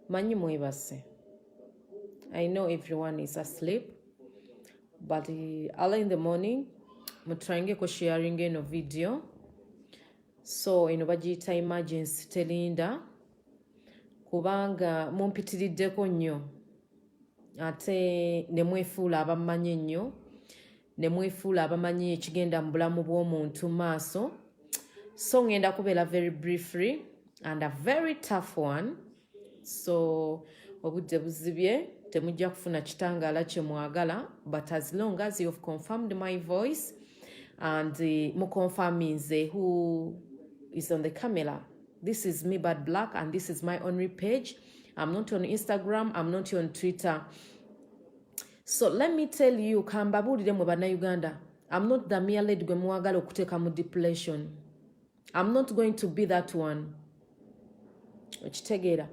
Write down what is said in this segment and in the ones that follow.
Manyi mwebase. I know everyone is asleep, but early in the morning, mutrange ko sharing eno video. So eno bagiyita emergency telinda kubanga mumpitiriddeko nnyo ate ne mwefuula abamanyi nnyo ne mwefuula abamanyi ekigenda mu bulamu bw'omuntu maaso. So ngenda kubeera very briefly and a very tough one. So obudde buzibye temujja kufuna kitangaala kye mwagala, but as long as you've confirmed my voice and mukonfirm means who is on the camera. This is me, Bad Black, and this is my only page. I'm not on Instagram, I'm not on Twitter. So let me tell you, kambabulire mu bannayuganda, I'm not the mere lady gwe mwagala okuteeka mu depression. I'm not going to be that one. Okitegeera.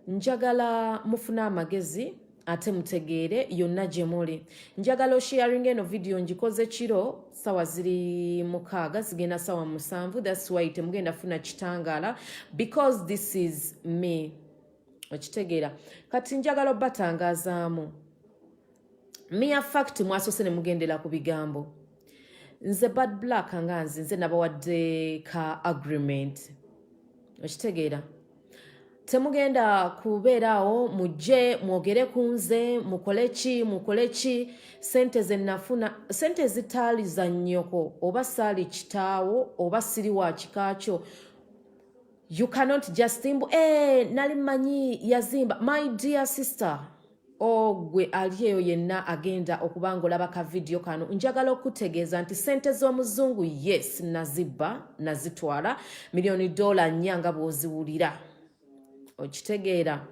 Njagala mufuna amagezi ate mutegeere yonna gye muli. Njagala sharing eno video njikoze kiro sawa ziri 6 zigenda sawa 7. That's why temugenda funa kitangaala because this is me. Okitegeera. Kati njagala obatangazaamu. Mere fact mwasose ne mugendera ku bigambo. Nze Bad Black nga nze nabawadde ka agreement. Okitegeera. Temugenda kubeeraawo mujje mwogere ku nze mukoleki sente ze nafuna, sente zitaali za nnyoko oba saali kitaawo oba siri wa kikaakyo. You cannot just nali manyi yazimba. My dear sister, gwe ali eyo yenna agenda okubanga olaba ka video kano, njagala okutegeeza nti sente z'omuzungu yes nazibba nazitwala $1,000,000 nyanga bw'oziwulira. Okitegeera.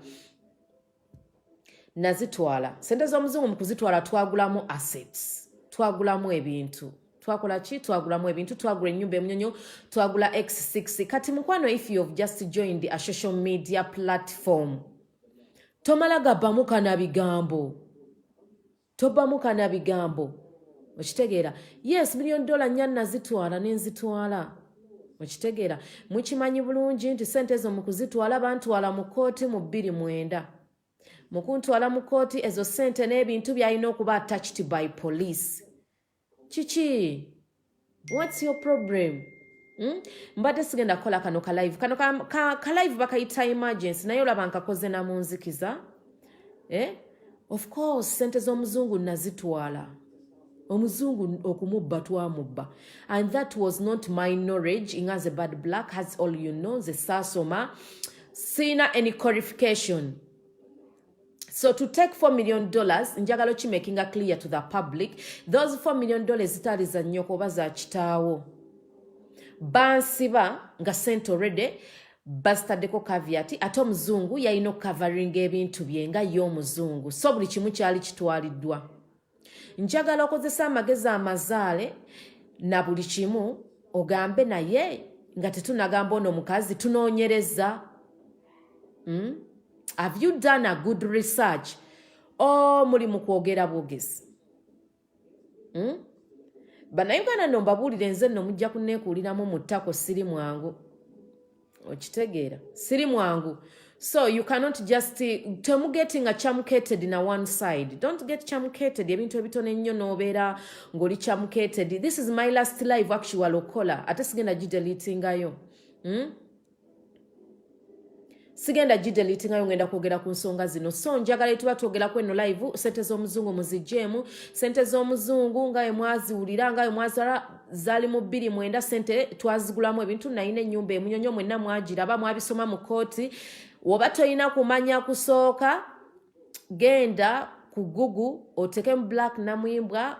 Nazitwala. Sente z'omuzungu mu kuzitwala twagulamu assets. Twagulamu ebintu. Twakola ki? Twagulamu ebintu. Twagula ennyumba emunyonyo. Twagula X6. Kati mukwano, if you've just joined a social media platform, tomala gabbamuka na bigambo. Tobbamuka na bigambo. Okitegeera. Yes, $1,000,000 nnya nazitwala nenzitwala. Okitegeera. Mukimanyi bulungi nti sente ezo mu kuzitwala bantwala mu kooti mu 2009. Mu kuntwala mu kooti ezo sente n'ebintu byalina okuba attached by police. Kiki? What's your problem? Mbadde sigenda kukola kano ka live. Kano ka live bakayita emergency naye olaba nkakoze na munzikiza. Of course sente z'omuzungu nazitwala. Omuzungu okumubba twamubba. And that was not my knowledge. Ingaze Bad Black has all you know. Ze sasoma. Sina any qualification. So to take $4 million, njagalo chi making a clear to the public. Those $4 million zitali za nnyoko oba za kitaawo. Bansiba nga sente already. Bastadeko caveat ate omuzungu yalina covering ebintu bye nga y'omuzungu. So buli kimu kyali kitwaliddwa. Njagala okozesa amagezi amazaale na buli kimu ogambe naye nga tetunagamba ono mukazi tunoonyereza. Have you done a good research? Muli mu kwogera bwogezi. Bannayuganda nno mbabuulire nze nno mujja kunneekuuliramu mu ttako siri mwangu. Okitegeera. Siri mwangu. So you cannot just getting a chamucated in a one side. Don't get chamucated. Ebintu ebitone nnyo n'obeera ng'oli chamucated. This is my last live actual okola. Ate sigenda gideletingayo. Sigenda gideletingayo ngenda kwogera ku nsonga zino. So njagala tuba twogerako eno live sente z'omuzungu muzijjeemu. Sente z'omuzungu nga emwaziwulira nga emwazala zali mu 2009 sente twazigulamu ebintu nayina ennyumba emunyonyo mwenna mwagiraba mwabisoma mu kooti. Woba toyina kumanya kusooka genda ku Google otekemu Black Namuyimbwa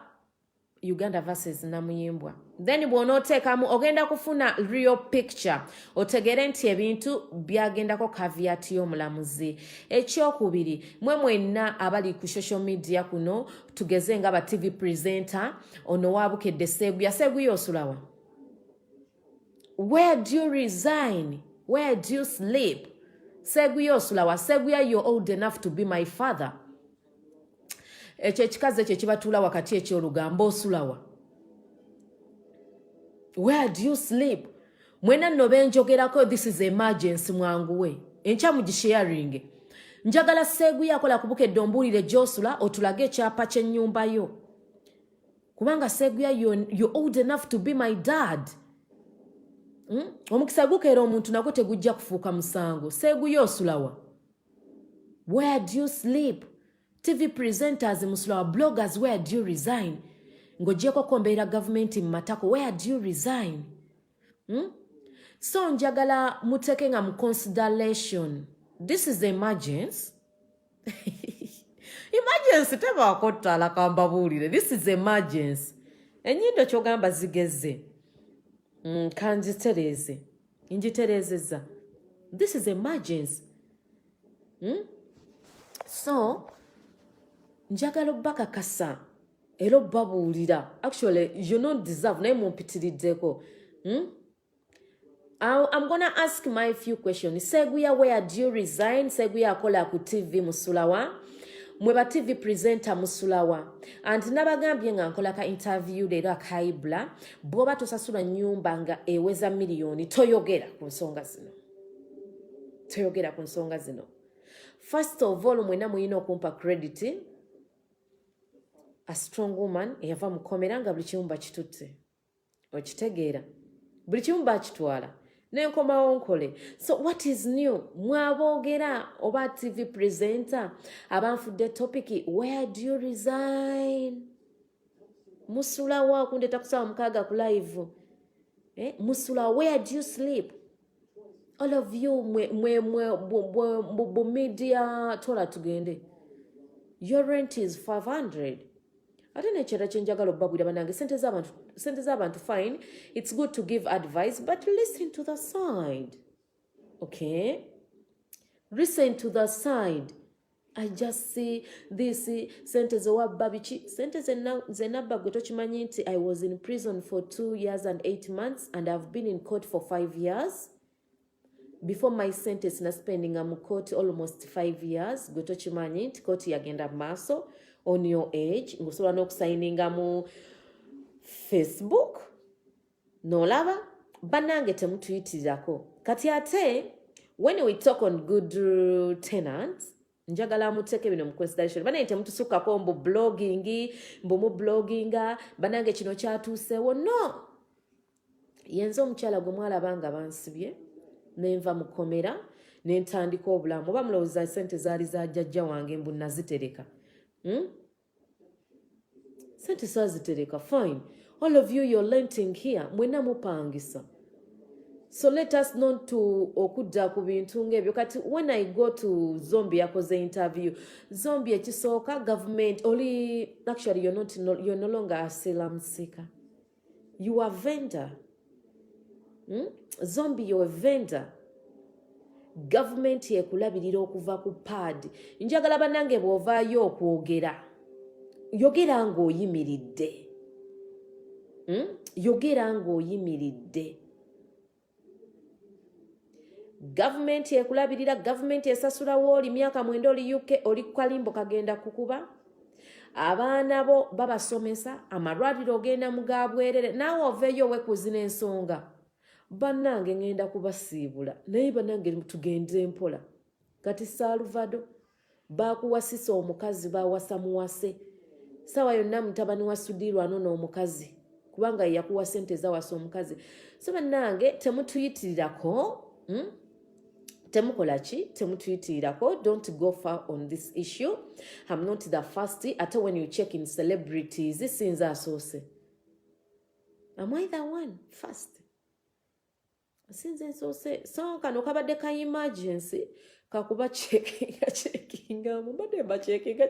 Uganda versus Namuyimbwa. Then bw'onooteekamu ogenda kufuna real picture otegere nti ebintu byagendako caveat y'omulamuzi. Ekyokubiri mwe mwenna abali ku social media kuno tugeze nga ba TV presenter ono Atabukidde Seguya osulawa. Where do you resign? Where do you sleep? Seguya osulawa. Seguya, you're old enough to be my father. Ekyo ekikazi ekyo kibatuula wakati eky'olugambo osulawa. Where do you sleep? Mwena nno benjogerako this is emergency mwanguwe. Enkya mugisharing. Njagala Seeguya akola kubukedde ombuulire gy'osula otulage ekyapa ky'ennyumba yo. Kubanga Seeguya, you're old enough to be my dad. Omukisa gukeera omuntu nagwo tegujja kufuuka musango. Seeguya osulawa? Where do you sleep? TV presenters musulawa, bloggers, where do you resign? Ng'oggyeko kombeera gavumenti mu matako, where do you resign? So njagala muteeke nga mu consideration. This is emergency. Emergency tebaako ttaala kambabuulire. This is emergency. Ennyindo ky'ogamba zigeze. Kanzitereeze. Njitereezezza. This is emergency. So, njagala obbakakasa era obbabuulira. Actually, you don't deserve. Naye mumpitiriddeko. I'm going to ask my few questions. Seeguya, where do you resign? Seeguya akola ku TV musulawa. Mweba TV presenter musulawa. And nabagambye nga nkola ka interview leero akaibula. Bwoba tosasula nnyumba nga eweza miliyoni. Toyogera ku nsonga zino. Toyogera ku nsonga zino. First of all, mwena muyina okumpa credit. A strong woman eyava mukomera nga buli kimu bakitutte. Okitegeera. Buli kimu bakitwala. Nenkomawo nkole. So what is new? Mwaboogera oba TV presenter abanfudde topic, where do you resign? Musulawa kundeta kusaba mukaaga ku live. Musulawa, where do you sleep? All of you media tola tugende. Your rent is 500. I don't know if njagala obbabwira banange sente z'abantu fine. It's good to give advice, but listen to the side. Okay? Listen to the side. I just see this sente z'owabba biki. Sente zenabba gwe tokimanyi nti I was in prison for 2 years and 8 months and I've been in court for 5 years. Before my sentence na spending mu court almost 5 years. Gwe tokimanyi nti court yagenda maaso. On your age, ngusobola n'okusayininga mu Facebook, n'olaba bannange temutuyitirirako. Kati ate, when we talk on good tenants, njagala muteeke bino mu consideration. Bannange temutusukkako mbu mu bloginga, bannange kino kyatuuseewo. No! Yenze omukyala gwe mwalaba nga bansibye, nenva mu komera, nentandika obulamu. Oba mulowooza sente zaali za jjajja wange mbu nazitereka. Sente sazitereka, fine. All of you, you're renting here. Mwena mupangisa. So let us not to okudda ku bintu ng'ebyo. Kati when I go to Zombie yakoze interview, Zombie ekisooka government, actually you're no longer a asylum seeker. You are a vendor. Zombie, you're a vendor. Government yekulabirira okuva ku pad. Njagala bannange bw'ovaayo okwogera. Yogera ng'oyimiridde. Yogera ng'oyimiridde. Government yekulabirira, government esasulawo oli myaka 9 oli UK, oli kalimbo kagenda kukuba. Abaana bo babasomesa, amalwaliro ogenda mugabwerere. Naawe oveeyo wekuzina ensonga. Bannange ngenda kubasiibula. Naye bannange tugende mpola. Kati Salvador bakuwasisa omukazi bawasa muwase. Sawa yonna mutabani wa Sudirwano n'omukazi. Kubanga yakuwa sente zawasa omukazi. So bannange temutuyitirirako. Temukola ki? Temutuyitirirako. Don't go far on this issue. I'm not the first. Ate when you check in celebrities, sinza asoose. Am I the one? First. Since so kano kabadde ka emergency kakuba checkinga mu badde ba checkinga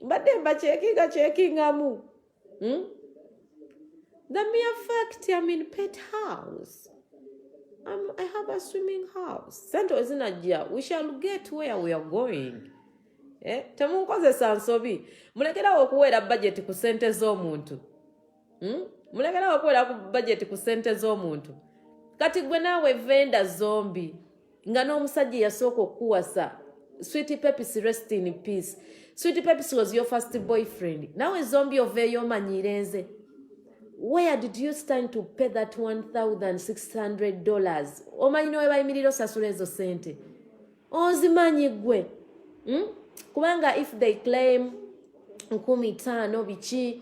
badde ba checkinga mu the mere fact I'm in pet house, I have a swimming house. Sento ezinajja, we shall get where we are going. Temunkozesa nsobi, mulekerawo okuweera budget ku sente z'omuntu. Mulekerawo okuweera ku budget ku sente z'omuntu. Kati gwe naawe venda Zombie nga n'omusajja yasooka okuwasa. Sweetie Pepis, rest in peace. Sweetie Pepis was your first boyfriend. Naawe Zombie oveeyo omanyiire nze. Where did you stand to pay that $1,600? Omanyi nowe bayimirira osasula ezo sente. Ozimanyi gwe. Kubanga if they claim 15 biki,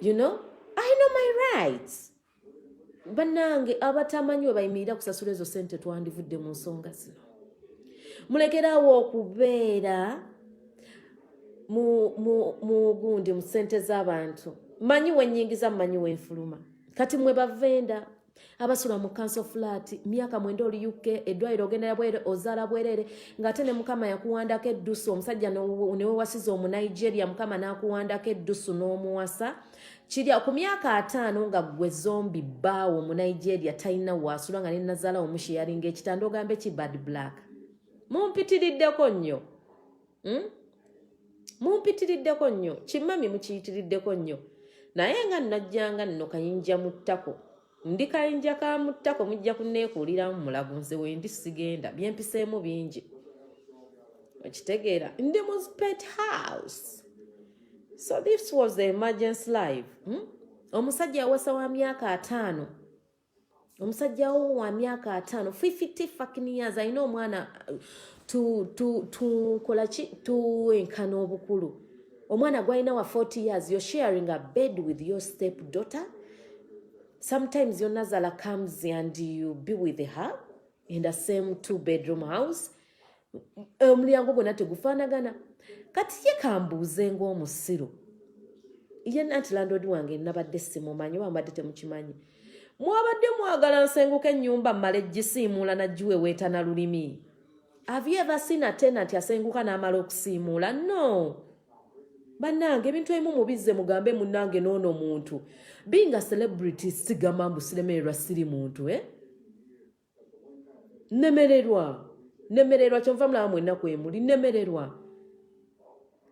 you know, I know my rights. Banange abatamanyi we bayimirira kusasula ezo sente twandivudde mu nsonga zino. Mulekerawo okubeera mu gundi mu sente z'abantu. Manyi wenyingiza manyi wenfuluma. Kati mwe bavenda abasula mu council flat myaka mwenda oli UK eddwaliro ogenda bwere ozaala bwerere ng'ate ne mukama yakuwandako eddusu omusajja newe wasiza omu Nigeria mukama n'akuwandako eddusu n'omuwasa kirya ku myaka 5 nga gwe zombi bbaawo mu Nigeria talina waasula nga ne nazaala omushiyaringa ekitanda ogambe ki bad black. Mumpitiriddeko nnyo. Mumpitiriddeko nnyo. Kimami mukiyitiriddeko nnyo. Naye nga najjanga nno kayinja mu ttako. Ndi kayinja ka mu ttako mujja kunneekuuliramu mulago nze wendi sigenda. Byempiseemu bingi. Okitegeera. Ndi mu pet house. So this was the emergency live. Omusajja yawasa wa myaka 5. Omusajja wa myaka 5. 50 fucking years. I know mwana to enkana obukulu. Omwana gwalina wa 40 years. You're sharing a bed with your stepdaughter. Sometimes your Nazala comes and you be with her in the same 2-bedroom house. Omulyango gwonna tegufaanagana. Kati ye kambuuze ng'omusiru. Ye nanti landlord wange nabadde simumanyi oba mbadde temukimanyi. Mwabadde mwagala nsenguke ennyumba mmale gisiimuula nagiwe weetana lulimi. Have you ever seen a tenant asenguka n'amala okusiimuula? No. Bannange ebintu ebimu mubizze mugambe munnange n'ono muntu. Being a celebrity sigamba mbu siremererwa siri muntu, Nemererwa. Nemererwa kyonva mulaba mwennaku emuli. Nemererwa.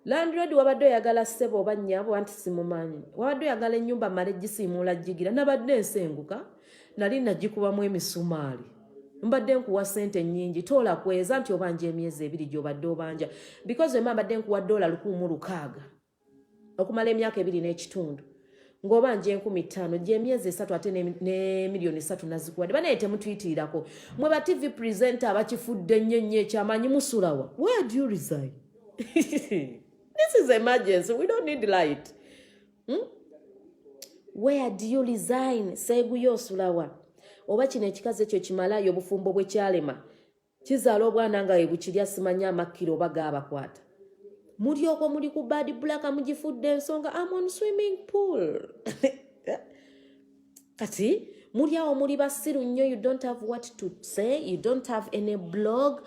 Landlord wabadde oyagala ssebo oba nnyabo anti simumanyi. Wabadde oyagala ennyumba mmale gisiimuula gigira. Nabadde nsenguka. Nali nagikubamu emisumaali. Mbadde nkuwa sente nnyingi. Toola kweza nti obanja emyezi 2 gy'obadde obanja. Because wema mbadde nkuwa $1,600. Okumala emyaka 2 n'ekitundu. Ng'obanja 15,000 gy'emyezi 3 ate ne $3 million nazikuwadde. Banaye temutuyitirirako. Mwe ba TV presenter abakifudde nnyo ekyamanyi musulawa. Where do you resign? This is emergency. We don't need light. Where do you resign? Seeguyo osulawa. Oba kino ekikazi ekyo kimalayo obufumbo bwe kyalema. Kizaala obwana nga ebukirya simanya amakiro oba gaabakwata. Mulyoko muli ku bad black mugifudde ensonga I'm on swimming pool. Kati mulyawo muli basiru nnyo, you don't have what to say, you don't have any blog.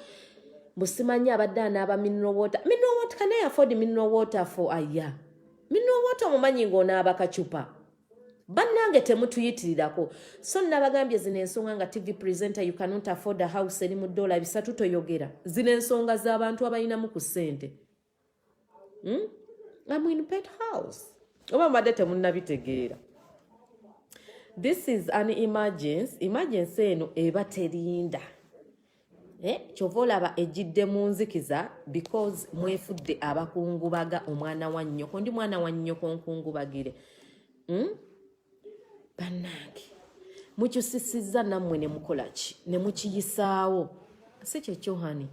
Musimanya abadde anaaba mineral water. Mineral water, can I afford mineral water for a year? Mineral water mumanyi ng'onaaba kacupa. Bannange temutuyitirirako. So nabagambye zino ensonga nga TV presenter you cannot afford a house eri mu $300 toyogera. Zino ensonga z'abantu abalinamu ku ssente. I'm in pet house. Oba mbadde temunnabitegeera. This is an emergency. Emergency eno eba terinda. Kyova olaba ejjidde mu nzikiza because mwefudde abakungubaga omwana wa nnyoko. Ndi mwana wa nnyoko nkungubagire. Bannange mukyusisizza nammwe ne mukola ki ne mukiyisaawo si kyekyo hani.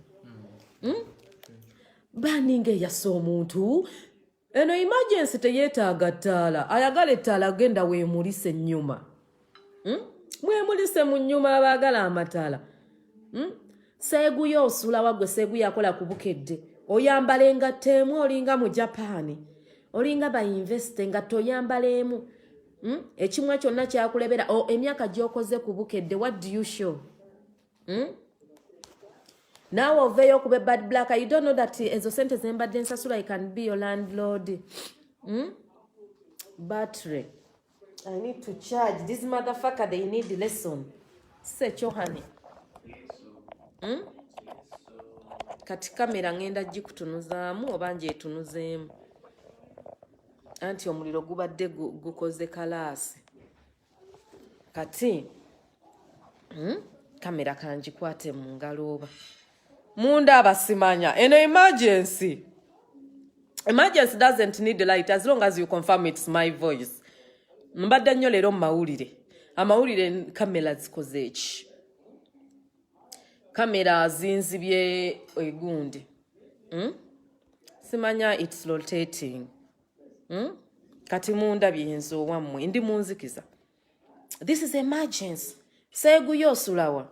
Baninga yasa omuntu eno emergency teyeetaaga ttaala, ayagala ettaala agenda weemulise ennyuma. Mwemulise mu nnyuma abaagala amataala. Seeguyo osula wagwe seeguyo akola ku Bukedde. Oyambala engatto emu olinga mu Japan. Olinga bayinveste engatto oyambaleemu. Ekimwe kyonna kyakulebera emyaka gy'okoze ku Bukedde. What do you show? Now oveyo kube bad black. You don't know that ezo sente zembadde nsasula I can be your landlord. Battery. I need to charge. This motherfucker, they need lesson. Secho honey. Kati kamera ngenda gikutunuzaamu oba njetunuzeemu. Anti omuliro gubadde gukoze kalaasi. Kati kamera kangikwate mu ngalo oba. Munda abasimanya. Eno emergency. Emergency doesn't need light as long as you confirm it's my voice. mbadde nnyo leero mu mawulire amawulire kamera zikoze eki kamera zinzibye egundi simanya it's rotating kati munda byenzo wammwe ndi munzikiza this is emergency seeguyo osulawa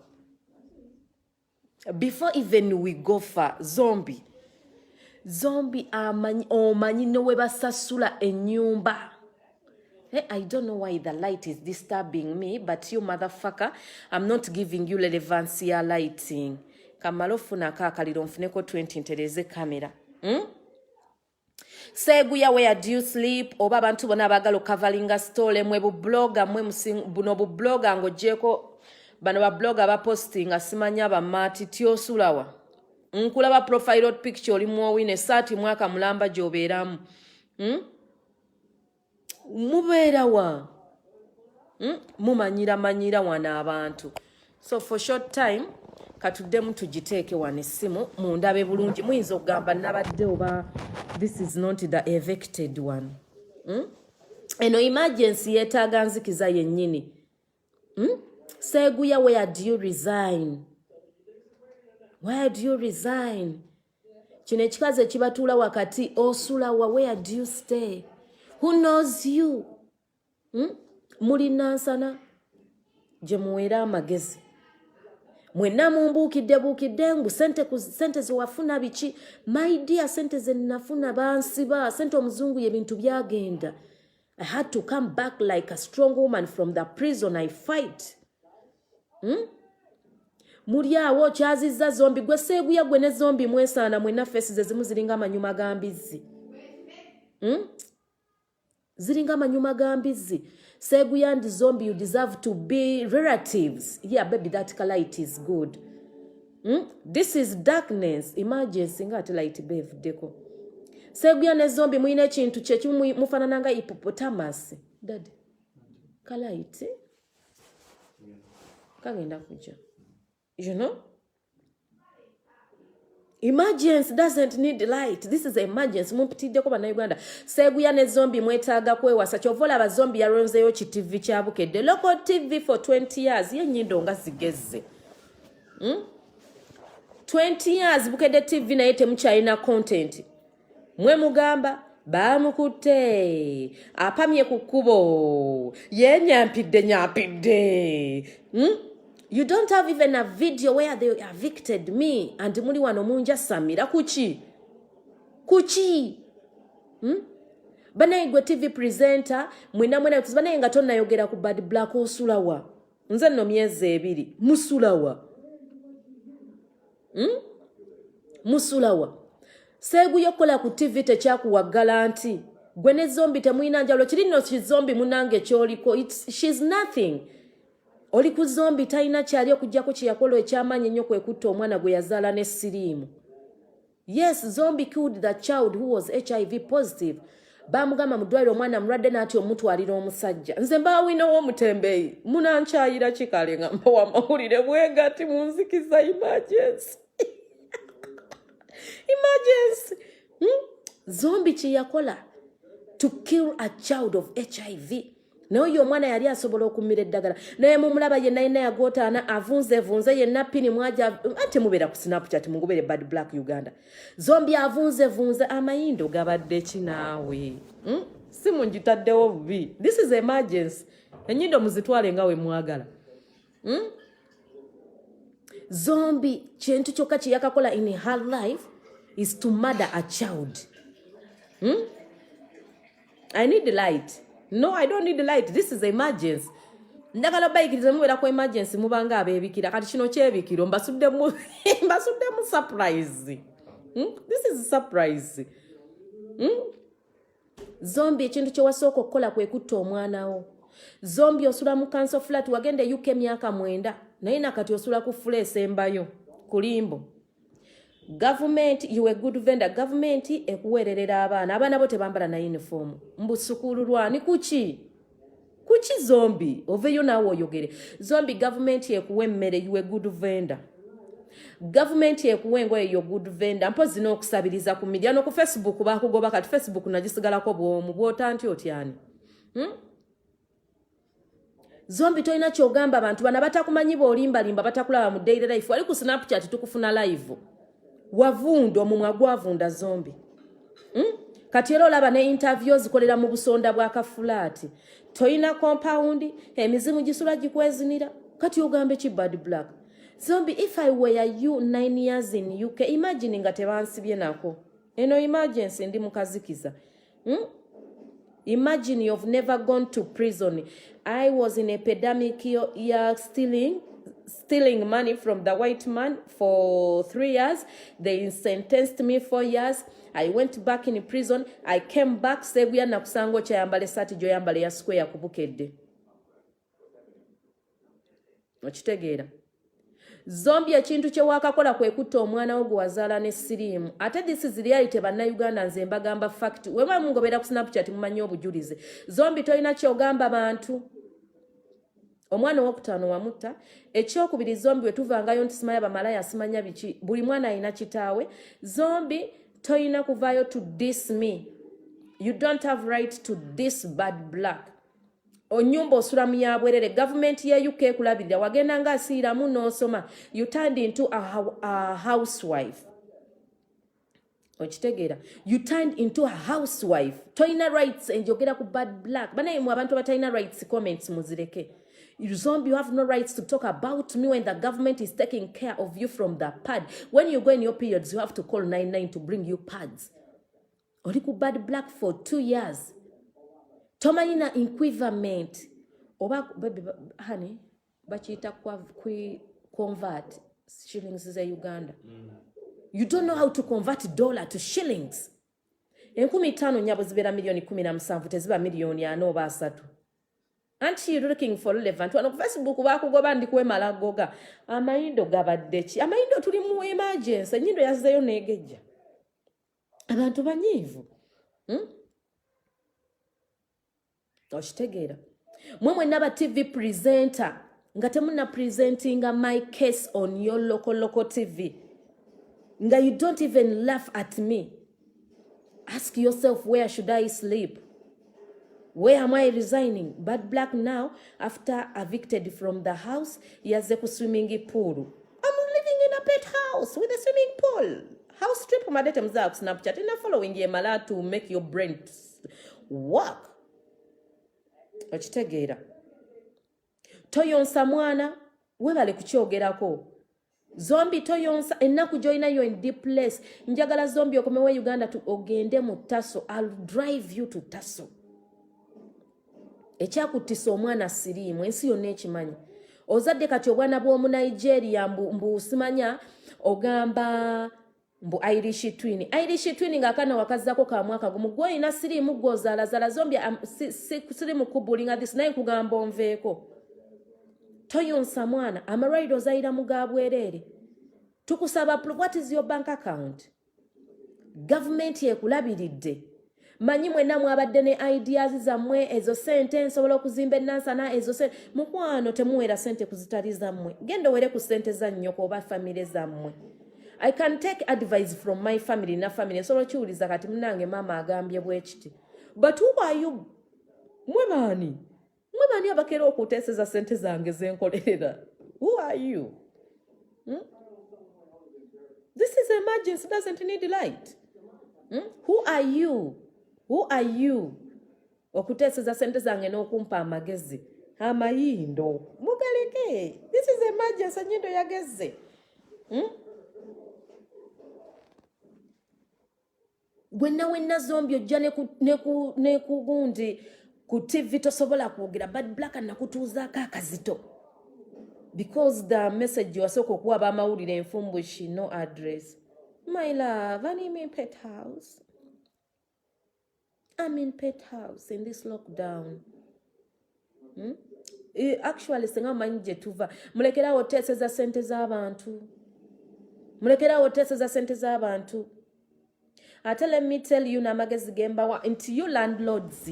before even we go far zombie omanyi nowe basasula ennyumba. Hey, I don't know why the light is disturbing me, but you motherfucker, I'm not giving you relevance ya lighting. Kamalo funa kakaliro mfuneko 20 ntereze kamera. Seguya where do you sleep? Oba abantu bona bagalo coveringa story mwe bu blogger mwe buno bu blogger ngojeko bano ba blogger ba posting asimanya ba mati tio sulawa. Nkulaba profile picture oli mwowine sati mwaka mulamba joberamu. Mubeera wa mumanyira wana abantu. So for short time katuddemu tugiteeke wane essimu mundabe bulungi muyinza okugamba nabadde oba this is not the evicted one. Eno emergency yeetaaga nzikiza yennyini. Seguya where do you resign? Where do you resign? Kino ekikazi ekibatuula wakati osulawa where do you stay? Who knows you? Mulinansana gye muweera amagezi. Mwenna mumbuukidde ngu sente ze wafuna biki? My dear, sente ze nafuna bansiba. Sente omuzungu ye bintu byagenda. I had to come back like a strong woman from the prison I fight. Muri awo kyazizza zombi gwe Seguya gwe ne zombi mwesaana mwenna faces ze zimu ziringa amanyuma gambizi. Ziringa amanyuma gambizi. Seguya and zombie, you deserve to be relatives. Yeah, baby, that light is good. This is darkness. Emergency ngati light bev deko. Seguya ne zombie muine chintu kyekimu mufanananga hippopotamus. Dad. Kalight. Kagenda kuja. You know? Emergency doesn't need light. This is emergency. Mumpitidde ko bana Uganda. Seguya ne zombie mwetaaga kwewasa. Chovola aba zombie yaronzeyo ki TV kyabukedde. Local TV for 20 years. Ye nyindo nga zigezze. 20 years bukedde TV naye temukyalina content. Mwe mugamba bamukutte. Apamye ku kkubo. Ye nyampidde. You don't have even a video where they evicted me and muli wano munja samira kuchi. Bana igwe TV presenter mwena tuzibana nga tonna yogera ku bad black osulawa. Nze nno myezi 2 musulawa. Musulawa. Seguya kola ku TV tekyakuwaggala nti gwe ne zombi temuyina njalo kirino kizombi munange kyoliko. She's nothing. Oli ku zombi talina kyali okujjako kyeyakola ekyamanyi ennyo kwe kutta omwana gwe yazaala ne siriimu. Yes, zombie killed the child who was HIV positive. Bamugamba mu ddwaliro omwana mulwadde n'ati omutwalira omusajja. Nze mbaawina w'omutembeeyi munankyayira kikale nga mbawa amawulire bwegati munzikiza emergency. Emergency. Zombie kyeyakola to kill a child of HIV. Naye omwana yali asobola okumira eddagala. Naye mumulaba yenna yagotaana avunze yenna pini mwaja ate mubeera ku Snapchat mugubere bad black Uganda. Zombie avunze amayindo gabadde kinaawe. Si munjitaddewo bubi. This is emergency. Enyindo muzitwale nga we mwagala. Zombie kintu kyokka kye yakakola in her life is to murder a child. I need the light. No, I don't need the light. This is emergency. Ndagala bayikiriza mubeera ku emergency mubanga abebikira kati kino kyebikiro mbasuddemu surprise. This is a surprise. Zombie ekintu kye wasooka okukola kwe kutta omwanawo. Zombie osula mu council flat wagende UK myaka 9 naye nakati osula ku fula esembayo kulimbo. Government, you a good vendor. Government ekuwererera abaana bo tebambala na uniform. Mbu sukulu lwani kuchi zombie oveyo nawo oyogere. Zombie government ekuwe mmere, you a good vendor. Government ekuwe ngoye yo good vendor. Mpozi n'okusabiriza ku media no ku Facebook bakugoba kati Facebook nagisigalako bwomu bwota anti otyani. Zombi toyina kyogamba abantu bana batakumanyi bolimbalimba batakulaba mu daily life wali ku Snapchat tukufuna live wavunda omumwa gwavunda zombi kati era olaba ne interview zikolera mu busonda bwa kafulaati toyina compound emizimu gisula gikwezinira kati ogambe ki bad black zombi if I were you 9 years in UK imagine nga tebansibye nako eno emergency ndi mukazikiza imagine you've never gone to prison. I was in a epidemic year stealing money from the white man for 3 years. They sentenced me 4 years. I went back in prison. I came back. Sebya na kusango cha yambale sati jo yambale ya square Atabukidde. Okitegeera. Zombi ekintu kye wakakola kwe kutta omwana wo gwazaala ne siriimu ate this is reality bannayuganda nze mbagamba fact weba mungobera ku Snapchat mumanyi obujulize zombi toyina kyogamba bantu omwana wokutaano wamutta ekyokubiri zombi wetuvangayo nti simanya bamalaya simanya biki buli mwana alina kitaawe zombi toyina kuvaayo to diss me you don't have right to diss bad black Onyumba osula mu yabwerere government ya UK kulabirira wagenda nga asiiramu n'osoma you turned into a housewife okitegeera you turned into a housewife toyina rights enjogera ku bad black banaye mu abantu abatalina rights comments muzireke Zombi, you have no rights to talk about me when the government is taking care of you from the pad. When you go in your periods, you have to call 99 to bring you pads. Oli ku bad black for 2 years. Tomanyina equivalent. Oba, baby, honey, bachita convert shillings is a Uganda. You don't know how to convert dollar to shillings. 15 nyabo zibera milioni 17 teziba milioni 4 oba 3. Aren't you looking for relevant? Wano ku Facebook bakugoba ndikuwe malagoga. Amayindo gabadde ki? Amayindo tuli mu emergency. Enyindo yazzeyo neegejja. Abantu banyiivu. Okitegeera. Mmwe naba TV presenter. Nga temuna presentinga my case on your local TV. Nga you don't even laugh at me. Ask yourself, where should I sleep? Where am I resigning? Bad black now, after evicted from the house, he has a swimming pool. I'm living in a pet house with a swimming pool. House trip madete mzaa Snapchat. Ina following ye mala to make your brain work. Okitegeera. Toyonsa mwana, webale kuchogerako. Zombi toyonsa ennaku joina yo in deep place. Njagala zombi okomewe Uganda to ogende mu Tasso. I'll drive you to Tasso. Ekyakutisa omwana siriimu ensi yonna ekimanyi ozadde kati obwana bw'omu Nigeria mbu simanya ogamba mbu Irish twin ng'akaana wakazzako ka mwaka gumu gw'olina siriimu gw'ozaalazaala zombi siriimu kubulinga this naye nkugamba onveeko toyonsa mwana amalwaliro ozayira mu ga bwereere tukusaba what is your bank account government yekulabiridde manyi mwenna mwabadde ne ideas zammwe ezo sente nsobola okuzimba ennansana ezo sente mukwano temuwera sente kuzitali zammwe genda owere ku sente za nnyoko oba famire zammwe I can take advice from my family na family nsobola kiwuliza kati munange maama agambye bwe kiti but who are you mwe baani abakera okuteeseza sente zange zenkolerera who are you This is emergency, doesn't need light. Who are you? Okuteeseza sente zange n'okumpa amagezi. Amayindo. Mugaleke. This is emergency, nyindo yageze. Wenna zombi ojja ne kugundi ku TV tosobola kwogera bad black nakutuuzaako akazito. Because the message wasoko okuwa bamawulire enfumbushi no address. My love, I'm in pet house. I'm in pet house in this lockdown. Actually, singa manje tuva. Mulekera oteeseza sente z'abantu. Let me tell you namagezi gemba into you landlords,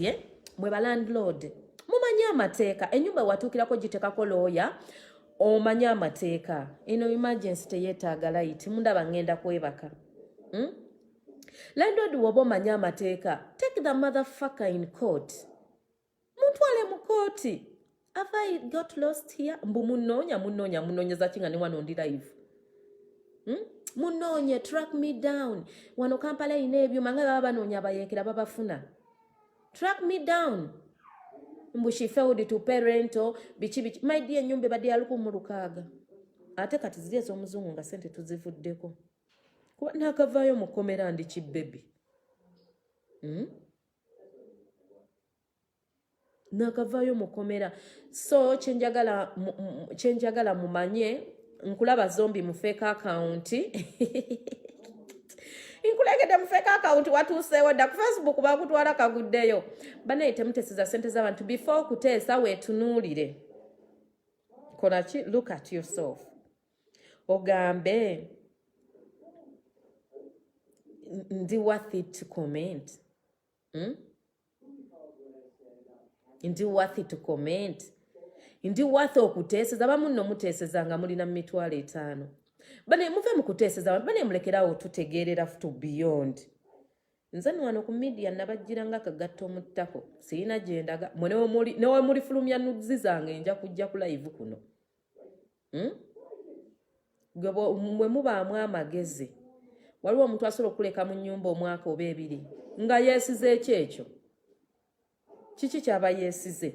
mwe ba landlord. Mumanya amateeka, enyumba watuukirako gitekako lawyer. Omanya amateeka. Eno emergency teyeetaaga light. Mundaba ngenda kwebaka. Landlord woba omanya amateeka. Take the motherfucker in court. Mutwale mu kooti. have I got lost here? Mbu munoonya kinga ne wano ndi live. Munonye, track me down. Wano Kampala ine ebyuma nga baba banoonya abayeekera babafuna. Track me down. Mbu she failed to parent bichi. My dear Nyumba badde ya 16,000. Ate kati ziri ez'omuzungu nga sente tuzivuddeko. Kuba nakavaayo mukomera ndi kibbebi. Nakavaayo mukomera. So kyenjagala mumanye nkulaba zombi mu fake account. Inkulegedde mu fake account watuuseewo dda ku Facebook bakutwala kaguddeyo. Banaye temuteseza sente z'abantu before kuteesa weetunuulire. Kola ki? Look at yourself. Ogambe ndi worth it to comment. Ndi worth it to comment. Ndi worth okuteeseza bamu nno muteeseza nga mulina mu mitwalo 5. Bane muve mu kuteeseza abantu bane mulekerawo tutegeerera to beyond. Nze wano ku media nabajjira nga kagatto mu ttako. Sirina gye ndaga. Newe muli fulumya nuzzi zange nja kujja ku live kuno. Mwe mubaamu amagezi. Waliwo omuntu asobola okuleka mu nnyumba omwaka oba 2 nga yeesize ekyo. Kiki kyaba yeesize?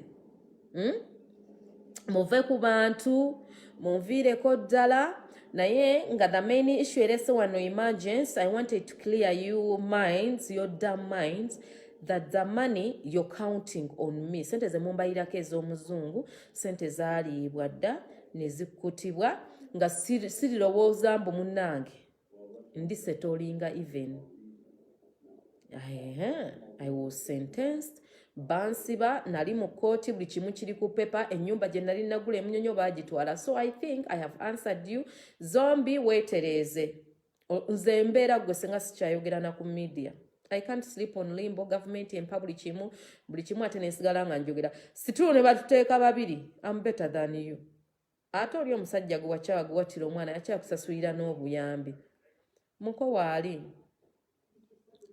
Muve ku bantu, munviireko ddala. Naye nga the main issue erese wano emergence, I wanted to clear your minds, your dumb minds, that the money you're counting on me. Sente ze mumbayirako ez'omuzungu, sente zaaliibwa dda ne zikkutibwa nga sirirowooza mbu munnange ndi setolinga even. I was sentenced. Bansiba nali mu kooti buli kimu kiri ku pepa. Ennyumba gye nali nagula emunyonyo baagitwala. So I think I have answered you. Zombi weetereeze. Nze mbeera gwe singa sikyayogera na ku media. I can't sleep on limbo. Government empa buli kimu ate nesigala nga njogera. Situlu ne batuteeka babiri. I'm better than you. Ate oli omusajja gwe wakyawa guwattira omwana yakyakusasulira n'obuyambi. Muko waali.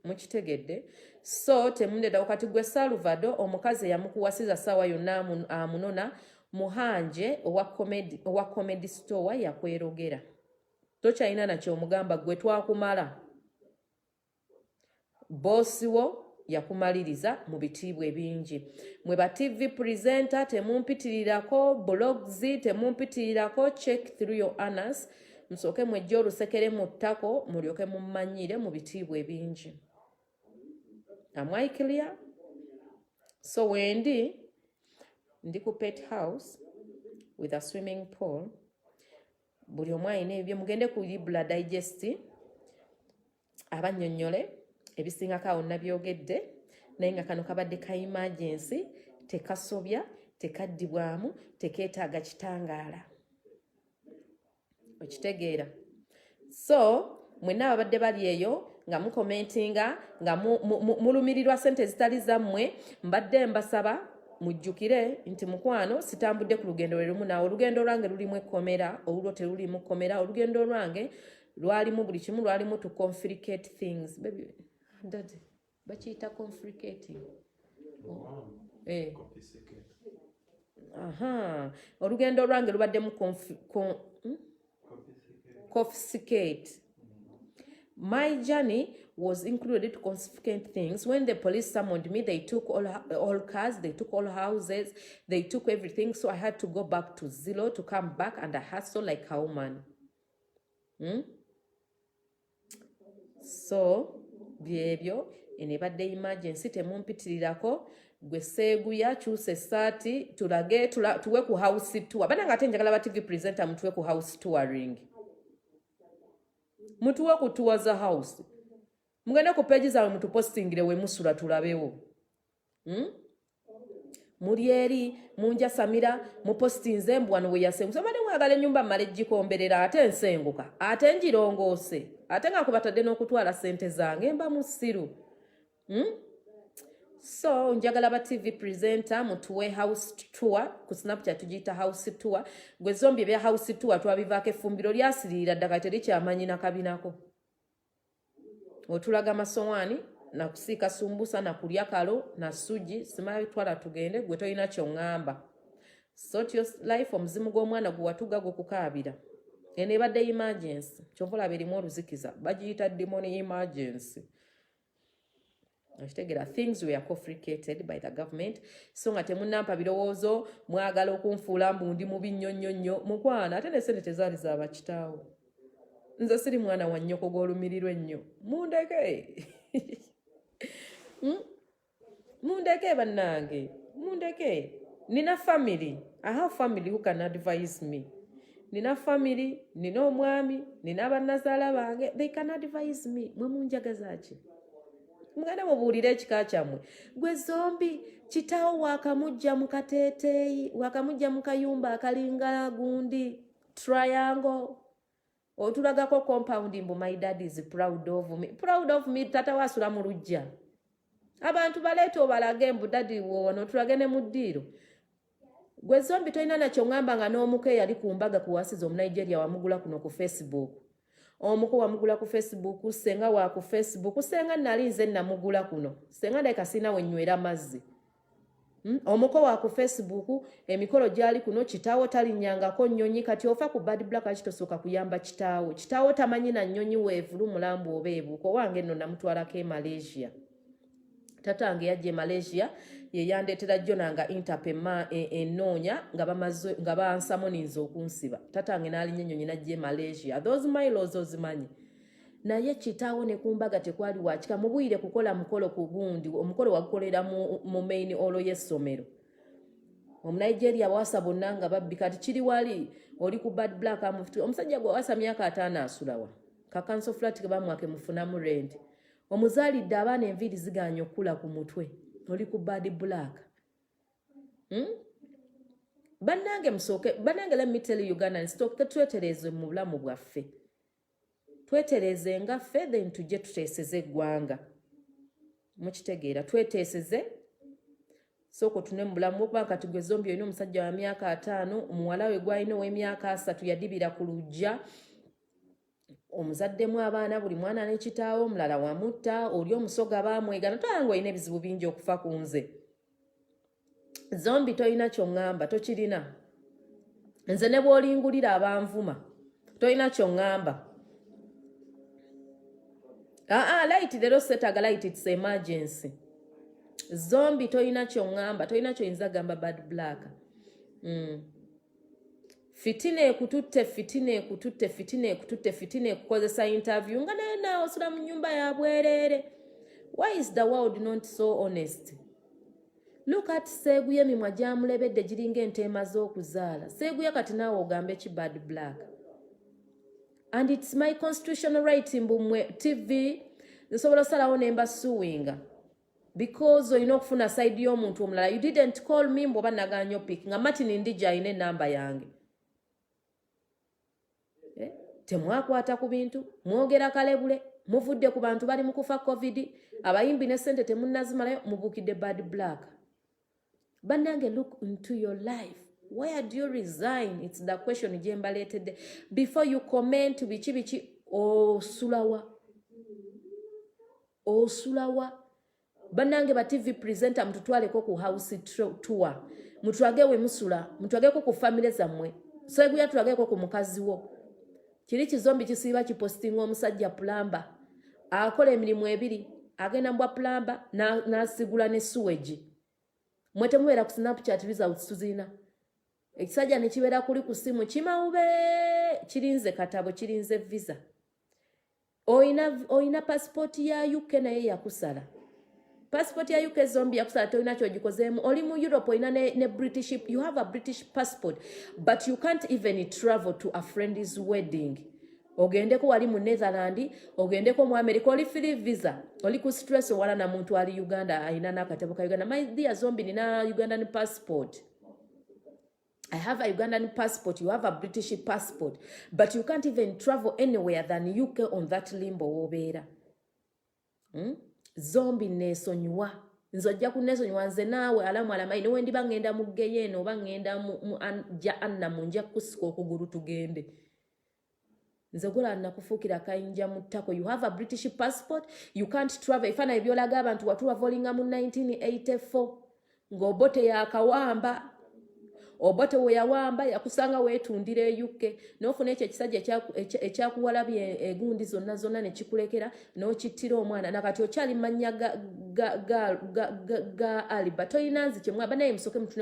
Mukitegedde. So temundeda wakati gwe Salvador omukazi yamukuwasiza sawa yonna amunona muhanje owa comedy store yakwerogera. Tokyalina nakyo omugamba gwe twakumala. Bosi wo yakumaliriza mu bitiibwa ebingi. Mwe ba TV presenter temumpitirirako, blogs temumpitirirako, check through your honors. Musooke mwejje olusekere mu ttako mulyoke mummanyire mu bitiibwa ebingi. Am I clear? So wendi ku pet house with a swimming pool. Buli omu alina ebyo mugende ku Libra Digest abannyonnyole ebisingako awo nabyogedde naye nga kano kabadde ka emergency tekasobya tekaddibwamu tekeetaaga kitangaala. Okitegeera? So mwenna ababadde bali eyo nga mukomentinga nga mulumirirwa sente zitali zammwe mbadde mbasaba mujjukire nti mukwano sitambudde ku lugendo lwe lumu naawe olugendo lwange lulimu ekkomera olulwo terulimu kkomera olugendo lwange lwalimu buli kimu lwalimu to complicate things. Baby, daddy, bakiyita complicating. Olugendo lwange lubaddemu confiscate. My journey was included to confiscate things. When the police summoned me, they took all cars, they took all houses, they took everything. So I had to go back to zero to come back and I hustle like a woman. So, byebyo enebadde emergency temumpitirirako gwe seeguya kyuse saati tulage tuwe ku house tour. Bananga ate njagala ba TV presenter mutuwe ku house touring. Mutuwe ku tour za house. Mugende ku page zawe mutupostingire we musula tulabewo. Muri eri munja Samira mupostinze mbwano we yasengu. So bade mwagala ennyumba male gikomberera ate ensenguka. Ate njirongoose. Ate nga kubatadde n'okutwala sente zange mba musiru. So njagala ba TV presenter mutuwe house tour ku Snapchat tugiyita house tour. Gwe zombi bya house tour twabivaako effumbiro lyasirira ddaka terikyamanyi na kabinako. Otulaga masowaani na kusiika sumbusa na kulya kalo na suji simaye twala tugende gwe toyina kyongamba. sort your life omuzimu gw'omwana gwe watuga gukukaabira eno ebadde emergency kyova olaba erimu oluzikiza bagiyita demoni emergency akitegera things were confiscated by the government so nga temunnampa birowoozo mwagala okunfuula mbu ndi mubi nnyo mukwana ate ne sente tezaali zaaba kitaawo nze siri mwana wa nnyoko gw'olumirirwa ennyo mundeke mundeke bannange mundeke nina family I have family who can advise me nina family nina omwami nina abannazaala bange they can advise me mwe munjagaza ki muganda mubuulire ekika kyammwe gwe zombi kitaawo wakamujja mu kateeteeyi wakamujja mu kayumba akalinga gundi triangle otulagako compound mbu my dad is proud of me tata wasula mu lujja abantu baleeta obalage mbu dadi wono tulage ne mu ddiiro gwe zombi tolina nakyo ngamba nga n'omuke yali ku mbaga kuwasiza omunigeria wamugula kuno ku Facebook omuko wamugula ku Facebook senga wa ku Facebook senga nali nze namugula kuno senga ndeka sina wenywera mazzi omuko wa ku Facebook emikolo gyali kuno kitaawo talinyangako nnyonyi kati ofa ku bad black akitosoka kuyamba kitaawo tamanyi na nnyonyi weevulu mulambu obeebuuko wange nno namutwalako e Malaysia tatange yajje Malaysia ye yandeetera jjo nanga interpema ennoonya nga bansamoninza okunsiba tatange n'alinnya ennyonyi najje Malaysia those miles ozimanyi naye kitaawo ne kumbaga tekwali wakika mubuyire kukola mukolo ku gundi omukolo wagukolera mu main hall y'essomero omunigeria bwasa bonna nga babbi kati kiri wali oli ku bad black amufuti omusajja gwe wasa myaka 5 asulawa kakanso flat ke bamwake mufunamu rent omuzaalidde abaana enviiri ziganya okula ku mutwe oli ku bad black bannange let me tell you Uganda stoke twetereze mu bulamu bwaffe twetereze nga ffe then tujje tuteeseze eggwanga mukitegeera tweteeseze soko tune mu bulamu okuba kati gwe zombi olina omusajja wa myaka 5 omuwala we gwalina ow'emyaka 3 yadibira ku lujja omuzaddemu abaana buli mwana n'ekitaawo omulala wamutta oli omusoga baamwegana toyange olina ebizibu bingi okufa ku nze zombi tolina kyongamba tokirina nze ne bw'olingulira abanvuma tolina kyongamba light lero setaga light it's emergency zombi tolina kyongamba tolina kyoyinza gamba bad black fitina ekututte kukozesa interview nga naye naawe osula mu nnyumba ya bwereere why is the world not so honest look at seeguye emimwa gyamulebedde giringa enteema z'okuzaala seeguye kati naawe ogambe ki bad black and it's my constitutional right mbumwe TV nsobola osalawo nemba suwinga because olina okufuna side y'omuntu omulala you didn't call me mboba naganya opik nga Martin ndija ayina enamba yange temwakwata ku bintu mwogera kalebule muvudde ku bantu bali mu kufa covid abayimbi ne sente temunnazimalayo mubukidde bad black bannange look into your life where do you resign it's the question gyembaleetedde before you comment biki osulawa bannange ba TV presenter mututwaleko ku house tour mutwage we musula mutwageko ku family zammwe seguya twageko ku mukazi wo kiri kizombi kisiiba kipostinga omusajja plamba akola emirimu ebiri agenda mbwa plamba nasigula ne sewage mwete mubeera ku Snapchat results tuzina ekisajja ne kibeera kuli ku simu kimawube kirinze katabo kirinze visa oina passport ya UK naye yakusala passport ya UK zombi yakusala tolina kyogikozeemu oli mu Europe oina ne British you have a British passport but you can't even travel to a friend's wedding ogendeko wali mu Netherland ogendeko mu America oli free visa oli ku stress wala na muntu ali Uganda aina nakatabo ka Uganda my dear zombi nina Ugandan passport I have a Ugandan passport, you have a British passport, but you can't even travel anywhere than UK on that limbo wobeera. Zombi nesonyiwa. Nzojja kunesonyiwa nze naawe alamu alamayi ne wendi bangenda mu Geyeno bangenda mu Anna munja kusika okuguru tugende. Nze gola nakufuukira kayinja mu ttako. You have a British passport, you can't travel. Ifana ebyolaga abantu watuwa volinga mu 1984. Ng'obote ya kawamba. obote we yawamba yakusanga weetundira eyukke n'ofuna ekyo ekisajja ekyakuwalabye egundi zonna ne kikulekera n'okittira omwana nakati okyali mannya ga Aliba toyina nzikye mwaba naye musoke mutune